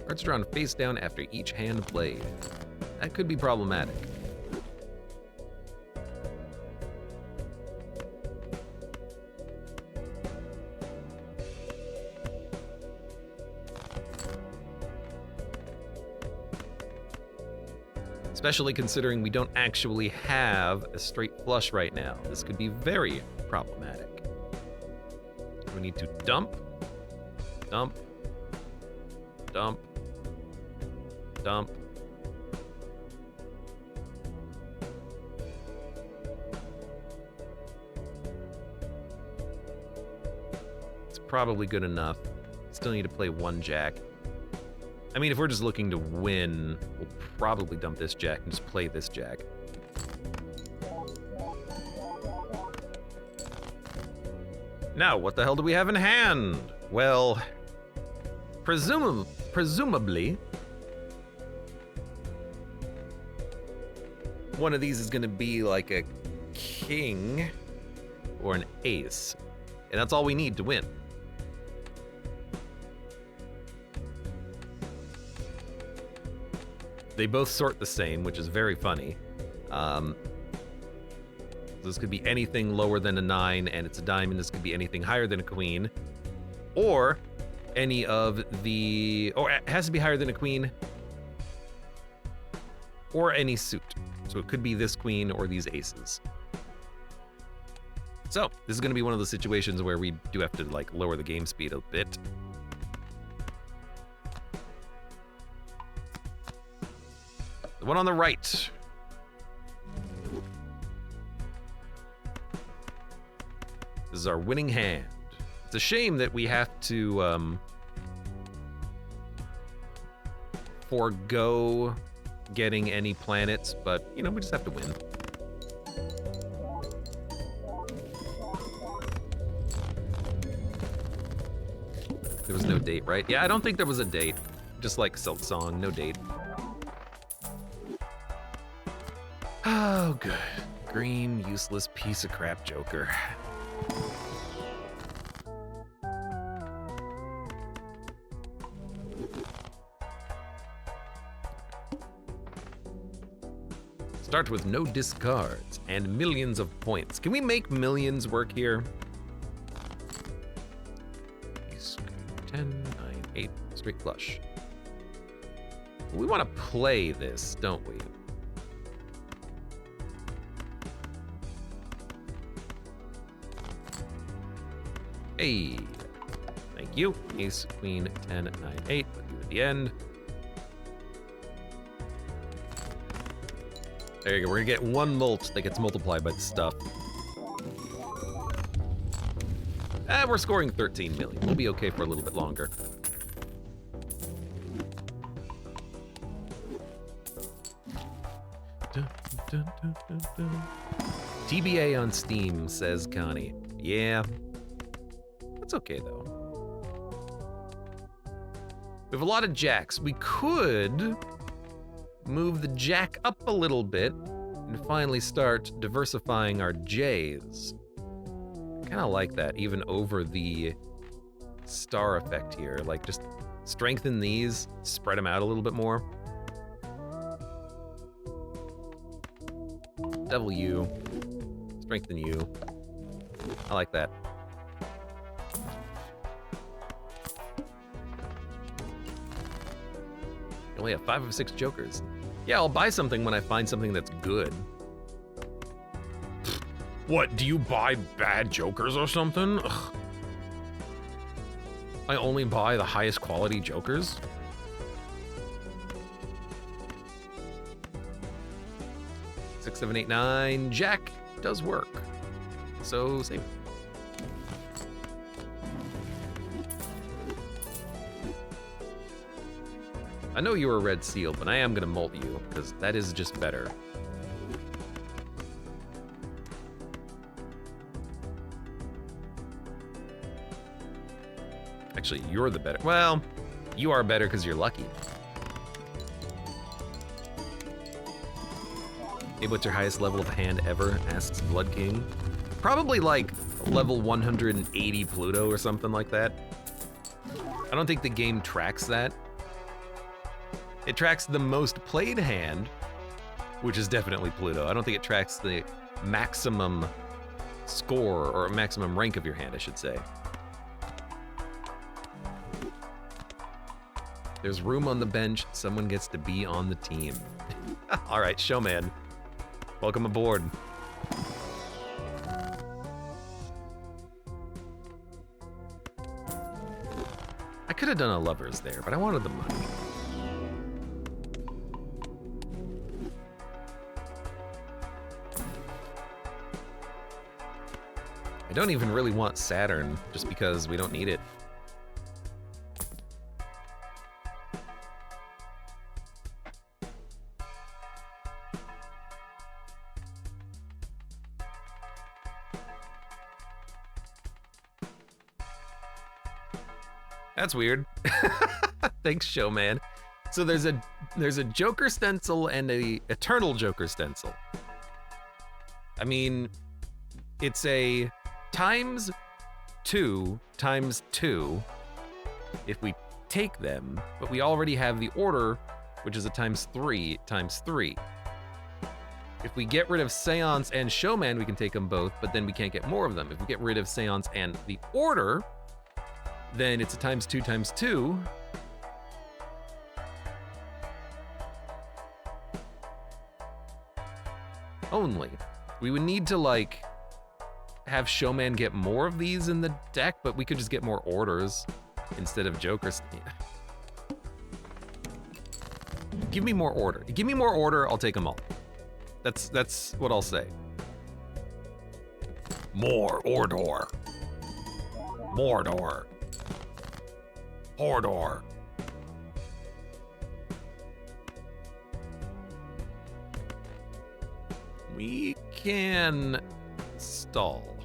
Cards drawn face down after each hand played. That could be problematic. Especially considering we don't actually have a straight flush right now. This could be very problematic. We need to dump, dump, dump, dump. It's probably good enough. Still need to play one jack. I mean, if we're just looking to win, we'll probably dump this jack and just play this jack. Now, what the hell do we have in hand? Well, presumably, one of these is gonna be like a king or an ace. And that's all we need to win. They both sort the same, which is very funny. This could be anything lower than a 9, and it's a diamond. This could be anything higher than a queen. Or any of the... Or it has to be higher than a queen. Or any suit. So it could be this queen or these aces. So, this is going to be one of those situations where we do have to, like, lower the game speed a bit. The one on the right. This is our winning hand. It's a shame that we have to forego getting any planets, but, you know, we just have to win. There was no date, right? Yeah, I don't think there was a date. Just like Silk Song, no date. Oh, good. Green, useless piece of crap Joker. Start with no discards and millions of points. Can we make millions work here? 10, 9, 8, straight flush. We want to play this, don't we? Hey, thank you. Ace, queen, 10, 9, 8, put you at the end. There you go, we're gonna get one mult that gets multiplied by the stuff. We're scoring 13 million. We'll be okay for a little bit longer. TBA on Steam, says Connie. Yeah. That's okay, though. We have a lot of jacks. We could move the jack up a little bit and finally start diversifying our J's. Kind of like that, even over the star effect here. Like, just strengthen these, spread them out a little bit more. W, strengthen you. I like that. You only have 5 of 6 jokers. Yeah, I'll buy something when I find something that's good. What, do you buy bad jokers or something? Ugh. I only buy the highest quality jokers? Six, 7, 8, 9. Jack does work. So save it. I know you were a red seal, but I am gonna molt you, because that is just better. Actually, you're the better. Well, you are better because you're lucky. Hey, what's your highest level of hand ever? Asks Blood King. Probably like level 180 Pluto or something like that. I don't think the game tracks that. It tracks the most played hand, which is definitely Pluto. I don't think it tracks the maximum score or maximum rank of your hand, I should say. There's room on the bench. Someone gets to be on the team. All right, showman. Welcome aboard. I could have done a lovers there, but I wanted the money. I don't even really want Saturn, just because we don't need it. That's weird. Thanks, showman. So there's a Joker stencil and a Eternal Joker stencil. I mean, it's a times 2 times 2 if we take them, but we already have the order, which is a times 3 times 3. If we get rid of Seance and Showman, we can take them both, but then we can't get more of them. If we get rid of Seance and the order, then it's a times 2 times 2. Only. We would need to, like, have Showman get more of these in the deck, but we could just get more orders instead of Jokers. Give me more order. Give me more order, I'll take them all. That's what I'll say. More order. Mordor. Hordor. We can stall.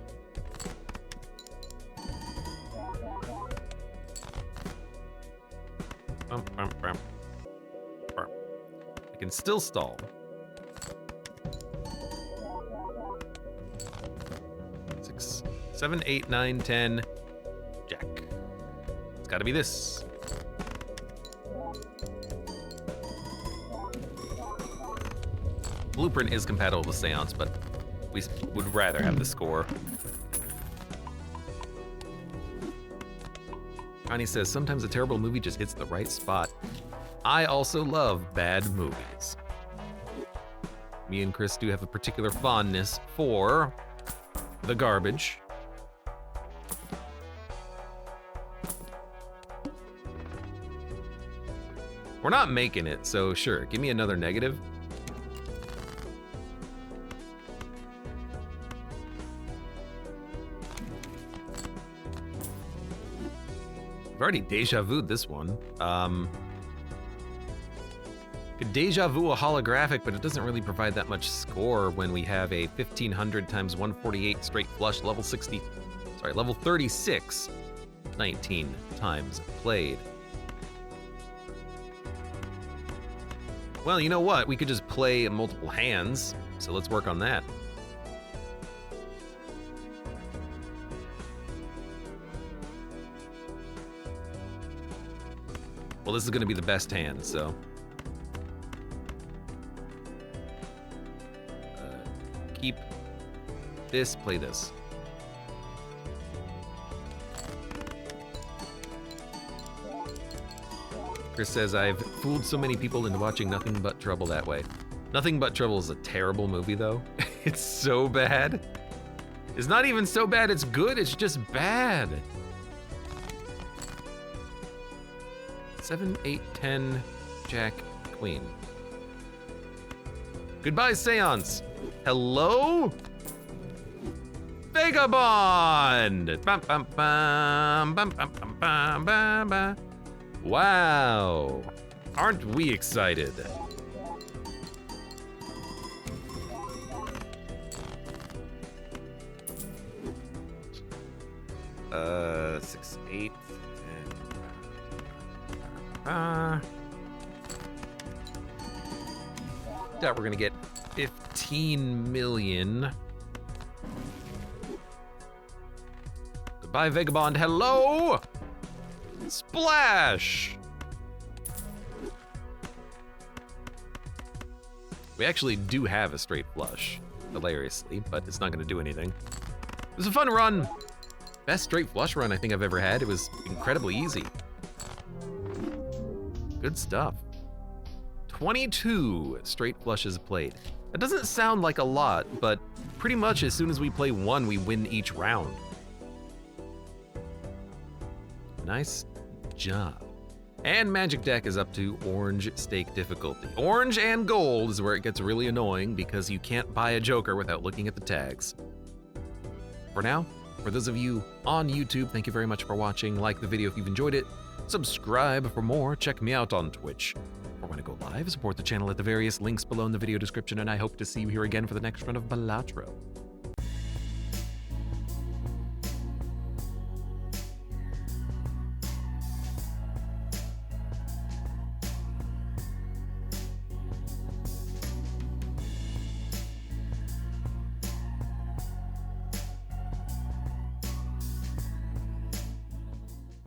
I can still stall. Six, 7, 8, 9, 10. Jack. It's gotta be this. Blueprint is compatible with Seance, but we would rather have the score. Connie says, sometimes a terrible movie just hits the right spot. I also love bad movies. Me and Chris do have a particular fondness for the garbage. We're not making it, so sure, give me another negative. I've already deja vu'd this one. Could Deja Vu a holographic, but it doesn't really provide that much score when we have a 1500 times 148 straight flush, level 36, 19 times played. Well, you know what? We could just play multiple hands, so let's work on that. Well, this is gonna be the best hand, so. Keep this, play this. Chris says, I've fooled so many people into watching Nothing But Trouble that way. Nothing But Trouble is a terrible movie, though. It's so bad. It's not even so bad it's good, it's just bad. 7, 8, 10, Jack, Queen. Goodbye, Seance. Hello? Vagabond! Bum, bum, bum, bum, bum, bum, bum, bum, bum. Wow. Aren't we excited? Uh, 6, 8, 10. Doubt we're gonna get 15 million. Goodbye, Vagabond. Hello! Splash! We actually do have a straight flush, hilariously, but it's not gonna do anything. It was a fun run. Best straight flush run I think I've ever had. It was incredibly easy. Good stuff. 22 straight flushes played. That doesn't sound like a lot, but pretty much as soon as we play one, we win each round. Nice job. And Magic Deck is up to Orange Stake difficulty. Orange and Gold is where it gets really annoying because you can't buy a Joker without looking at the tags. For now, for those of you on YouTube, thank you very much for watching. Like the video if you've enjoyed it. Subscribe for more. Check me out on Twitch. Or when I go live, support the channel at the various links below in the video description, and I hope to see you here again for the next run of Balatro.